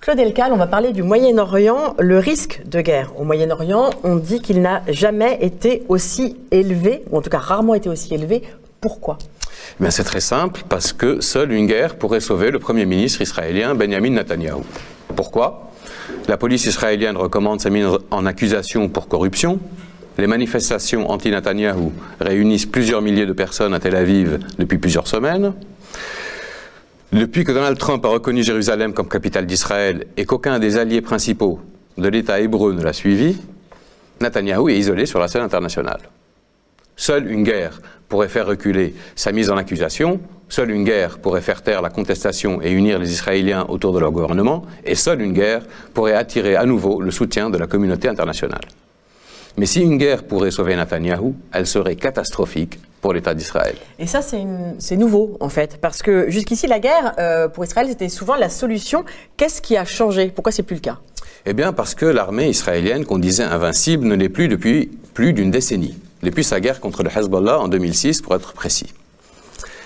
Claude Elkal, on va parler du Moyen-Orient, le risque de guerre. Au Moyen-Orient, on dit qu'il n'a jamais été aussi élevé, ou en tout cas rarement été aussi élevé. Pourquoi ? C'est très simple, parce que seule une guerre pourrait sauver le Premier ministre israélien Benjamin Netanyahou. Pourquoi ? La police israélienne recommande sa mise en accusation pour corruption. Les manifestations anti-Netanyahou réunissent plusieurs milliers de personnes à Tel Aviv depuis plusieurs semaines. Depuis que Donald Trump a reconnu Jérusalem comme capitale d'Israël et qu'aucun des alliés principaux de l'État hébreu ne l'a suivi, Netanyahou est isolé sur la scène internationale. Seule une guerre pourrait faire reculer sa mise en accusation, seule une guerre pourrait faire taire la contestation et unir les Israéliens autour de leur gouvernement, et seule une guerre pourrait attirer à nouveau le soutien de la communauté internationale. Mais si une guerre pourrait sauver Netanyahou, elle serait catastrophique pour l'État d'Israël. Et ça, c'est nouveau, en fait, parce que jusqu'ici, la guerre, pour Israël, c'était souvent la solution. Qu'est-ce qui a changé? Pourquoi c'est plus le cas? Eh bien, parce que l'armée israélienne, qu'on disait invincible, ne l'est plus depuis plus d'une décennie. Depuis sa guerre contre le Hezbollah en 2006, pour être précis.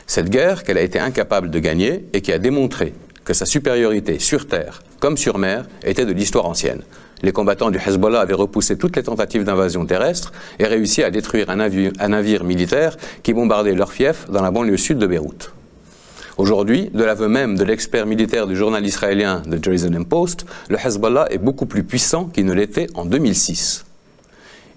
Cette guerre qu'elle a été incapable de gagner et qui a démontré que sa supériorité sur terre comme sur mer était de l'histoire ancienne. Les combattants du Hezbollah avaient repoussé toutes les tentatives d'invasion terrestre et réussi à détruire un navire militaire qui bombardait leur fief dans la banlieue sud de Beyrouth. Aujourd'hui, de l'aveu même de l'expert militaire du journal israélien The Jerusalem Post, le Hezbollah est beaucoup plus puissant qu'il ne l'était en 2006.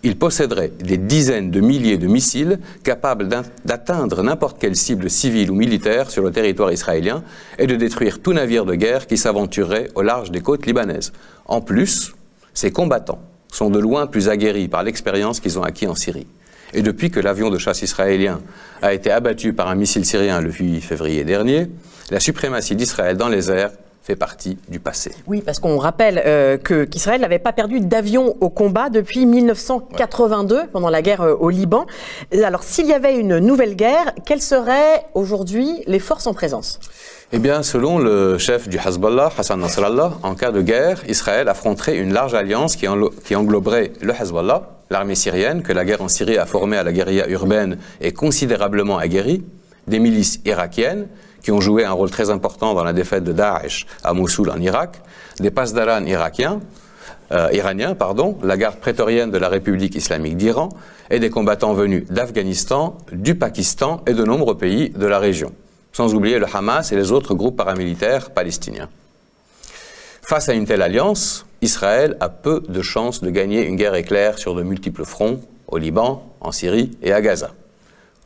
Il posséderait des dizaines de milliers de missiles capables d'atteindre n'importe quelle cible civile ou militaire sur le territoire israélien et de détruire tout navire de guerre qui s'aventurerait au large des côtes libanaises. En plus, ces combattants sont de loin plus aguerris par l'expérience qu'ils ont acquis en Syrie. Et depuis que l'avion de chasse israélien a été abattu par un missile syrien le 8 février dernier, la suprématie d'Israël dans les airs fait partie du passé. Oui, parce qu'on rappelle qu'Israël n'avait pas perdu d'avion au combat depuis 1982, pendant la guerre au Liban. Alors, s'il y avait une nouvelle guerre, quelles seraient aujourd'hui les forces en présence? Eh bien, selon le chef du Hezbollah, Hassan Nasrallah, en cas de guerre, Israël affronterait une large alliance qui engloberait le Hezbollah, l'armée syrienne, que la guerre en Syrie a formée à la guérilla urbaine et considérablement aguerrie, des milices irakiennes, qui ont joué un rôle très important dans la défaite de Daesh à Mossoul en Irak, des pasdaran iraniens, la garde prétorienne de la République islamique d'Iran et des combattants venus d'Afghanistan, du Pakistan et de nombreux pays de la région, sans oublier le Hamas et les autres groupes paramilitaires palestiniens. Face à une telle alliance, Israël a peu de chances de gagner une guerre éclair sur de multiples fronts, au Liban, en Syrie et à Gaza.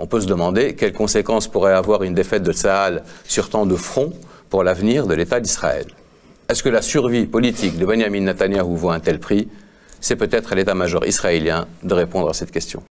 On peut se demander quelles conséquences pourrait avoir une défaite de Tsahal sur tant de fronts pour l'avenir de l'État d'Israël. Est-ce que la survie politique de Benjamin Netanyahou vaut un tel prix? C'est peut-être à l'état-major israélien de répondre à cette question.